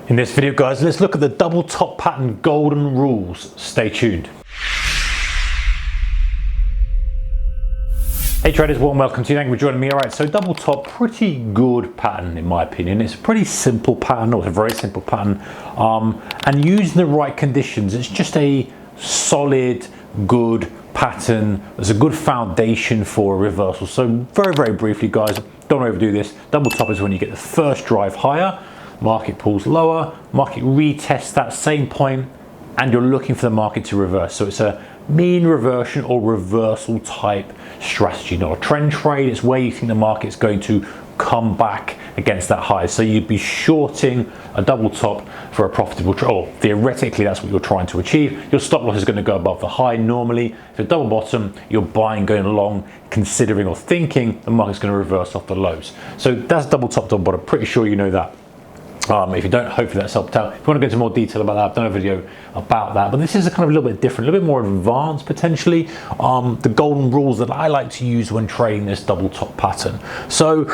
In this video, guys, let's look at the double top pattern golden rules. Stay tuned. Hey traders, warm welcome to you. Thank you for joining me. Alright, so double top, pretty good pattern in my opinion. It's a pretty simple pattern, or it's a very simple pattern. And using the right conditions, it's just a solid, good pattern. There's a good foundation for a reversal. So very briefly, guys, don't overdo this. Double top is when you get the first drive higher, market pulls lower, market retests that same point, and you're looking for the market to reverse. So it's a mean reversion or reversal type strategy, not a trend trade. It's where you think the market's going to come back against that high. So you'd be shorting a double top for a profitable trade, or theoretically that's what you're trying to achieve. Your stop loss is going to go above the high normally. If it's double bottom, you're buying going along, considering or thinking the market's going to reverse off the lows. So that's double top, double bottom. Pretty sure you know that. If you don't, hopefully that's helped out. If you want to go into more detail about that, I've done a video about that, but this is a kind of a little bit different, a little bit more advanced potentially. The golden rules that I like to use when trading this double top pattern. So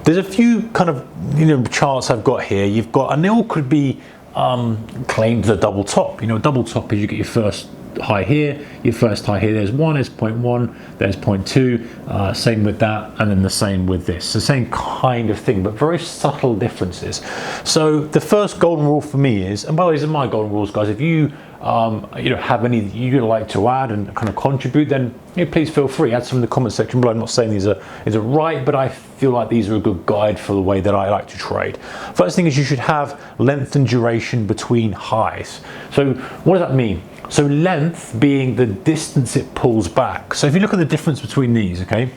there's a few kind of charts I've got here. You've got, and they all could be claimed as a double top. Double top is you get your first high here, your first high here, there's one, there's 0.1, there's 0.2, same with that, and then the same with this. The same kind of thing, but very subtle differences. So the first golden rule for me is, and by the way, these are my golden rules, guys. If you have any that you'd like to add and kind of contribute, then please feel free, add some in the comment section below. I'm not saying these are right, but I feel like these are a good guide for the way that I like to trade. First thing is you should have length and duration between highs. So what does that mean? So length being the distance it pulls back. So if you look at the difference between these, okay,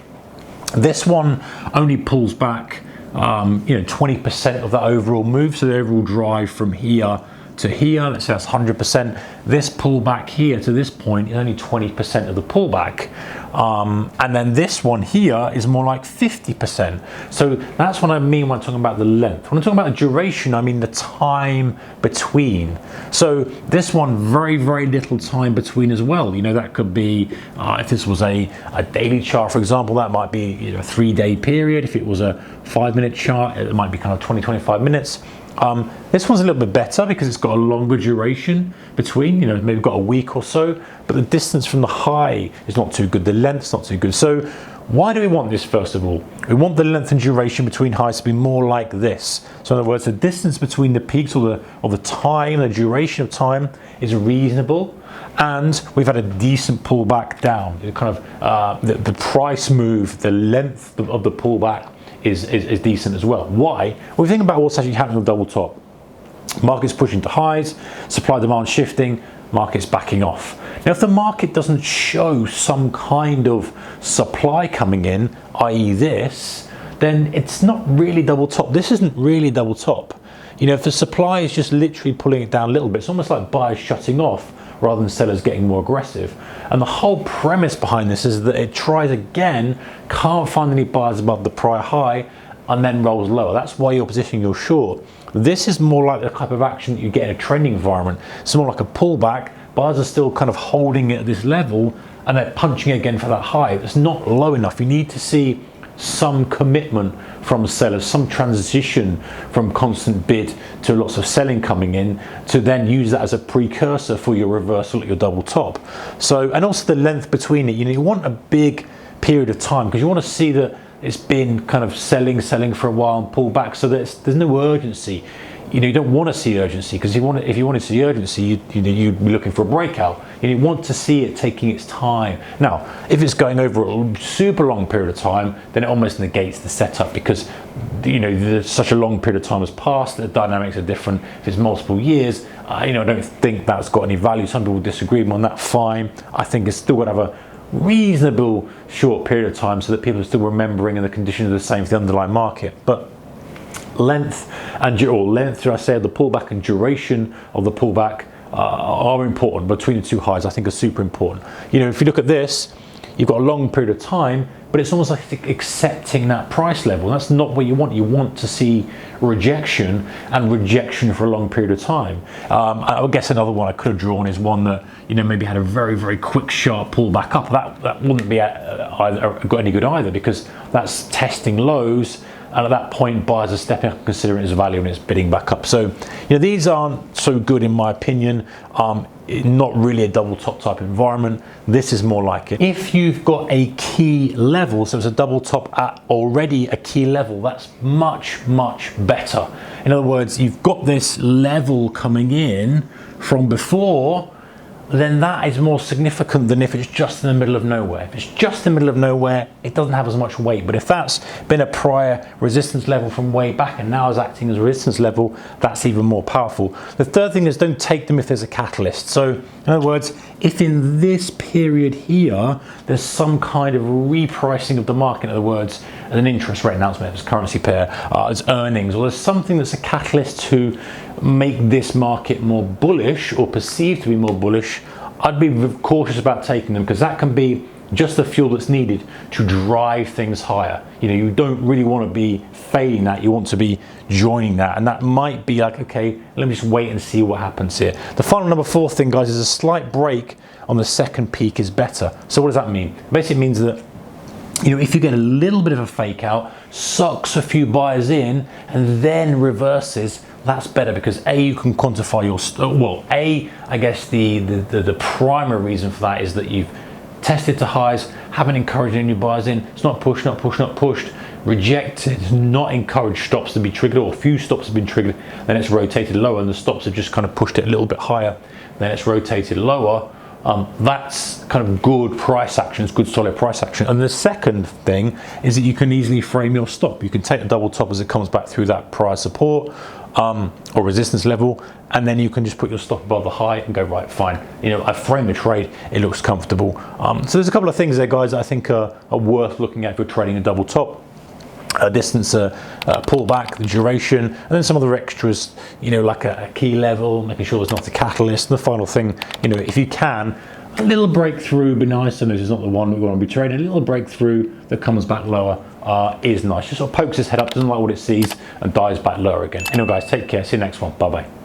this one only pulls back 20% of the overall move. So the overall drive from here to here, let's say that's 100%. This pullback here to this point is only 20% of the pullback. And then this one here is more like 50%. So that's what I mean when I'm talking about the length. When I'm talking about the duration, I mean the time between. So this one, very little time between as well. That could be, if this was a daily chart, for example, that might be a 3-day period. If it was a 5-minute chart, it might be kind of 20-25 minutes. This one's a little bit better because it's got a longer duration between, maybe got a week or so, but the distance from the high is not too good, the length's not too good. So why do we want this? First of all, we want the length and duration between highs to be more like this. So in other words, the distance between the peaks, or the time, the duration of time is reasonable, and we've had a decent pullback down. Kind of the price move, the length of the pullback is decent as well. Why? Well, think about what's actually happening with double top. Market's pushing to highs, supply demand shifting, market's backing off. Now, if the market doesn't show some kind of supply coming in, i.e. this, then it's not really double top. This isn't really double top. If the supply is just literally pulling it down a little bit, it's almost like buyers shutting off rather than sellers getting more aggressive. And the whole premise behind this is that it tries again, can't find any buyers above the prior high, and then rolls lower. That's why you're positioning your short. This is more like the type of action that you get in a trending environment. It's more like a pullback. Buyers are still kind of holding it at this level, and they're punching again for that high. It's not low enough. You need to see some commitment from sellers, some transition from constant bid to lots of selling coming in, to then use that as a precursor for your reversal at your double top. So, and also the length between it, you want a big period of time, because you want to see that it's been kind of selling for a while and pull back, so that there's no urgency. You don't want to see urgency, because if you wanted to see urgency, you'd be looking for a breakout. You want to see it taking its time. Now, if it's going over a super long period of time, then it almost negates the setup, because such a long period of time has passed, the dynamics are different. If it's multiple years, I don't think that's got any value. Some people disagree on that, fine. I think it's still got to have a reasonable short period of time so that people are still remembering and the conditions are the same for the underlying market. But length should I say, the pullback and duration of the pullback are important. Between the two highs, I think, are super important. If you look at this, you've got a long period of time, but it's almost like accepting that price level. That's not what you want. You want to see rejection, and rejection for a long period of time. I guess another one I could have drawn is one that maybe had a very quick sharp pullback up. That wouldn't be got any good either, because that's testing lows and at that point buyers are stepping up, considering it as value, and it's bidding back up. So these aren't so good in my opinion. Not really a double top type environment. This is more like it. If you've got a key level, so it's a double top at already a key level, that's much better. In other words, you've got this level coming in from before, then that is more significant than if it's just in the middle of nowhere. If it's just in the middle of nowhere, it doesn't have as much weight. But if that's been a prior resistance level from way back and now is acting as a resistance level, that's even more powerful. The third thing is, don't take them if there's a catalyst. So in other words, if in this period here, there's some kind of repricing of the market, in other words, an interest rate announcement, there's currency pair, there's earnings, or there's something that's a catalyst to make this market more bullish or perceived to be more bullish, I'd be cautious about taking them, because that can be just the fuel that's needed to drive things higher. You don't really want to be failing that, you want to be joining that, and that might be like, okay, let me just wait and see what happens here. The final number 4 thing, guys, is a slight break on the second peak is better. So what does that mean? Basically it means that if you get a little bit of a fake out, sucks a few buyers in, and then reverses, that's better, because A, you can quantify your, I guess the primary reason for that is that you've tested to highs, haven't encouraged any new buyers in, it's not pushed, rejected, not encouraged stops to be triggered, or a few stops have been triggered, then it's rotated lower, and the stops have just kind of pushed it a little bit higher, then it's rotated lower. That's kind of good price actions, good solid price action. And the second thing is that you can easily frame your stop. You can take the double top as it comes back through that prior support or resistance level, and then you can just put your stop above the high and go, right, fine. I frame the trade, it looks comfortable. So there's a couple of things there, guys, that I think are worth looking at if you're trading a double top. Distance, pullback, the duration, and then some other extras, like a key level, making sure there's not a catalyst. And the final thing, if you can, a little breakthrough be nice. I know this is not the one we want to be trading. A little breakthrough that comes back lower is nice. Just sort of pokes its head up, doesn't like what it sees, and dives back lower again. Anyway, guys, take care. See you next one. Bye bye.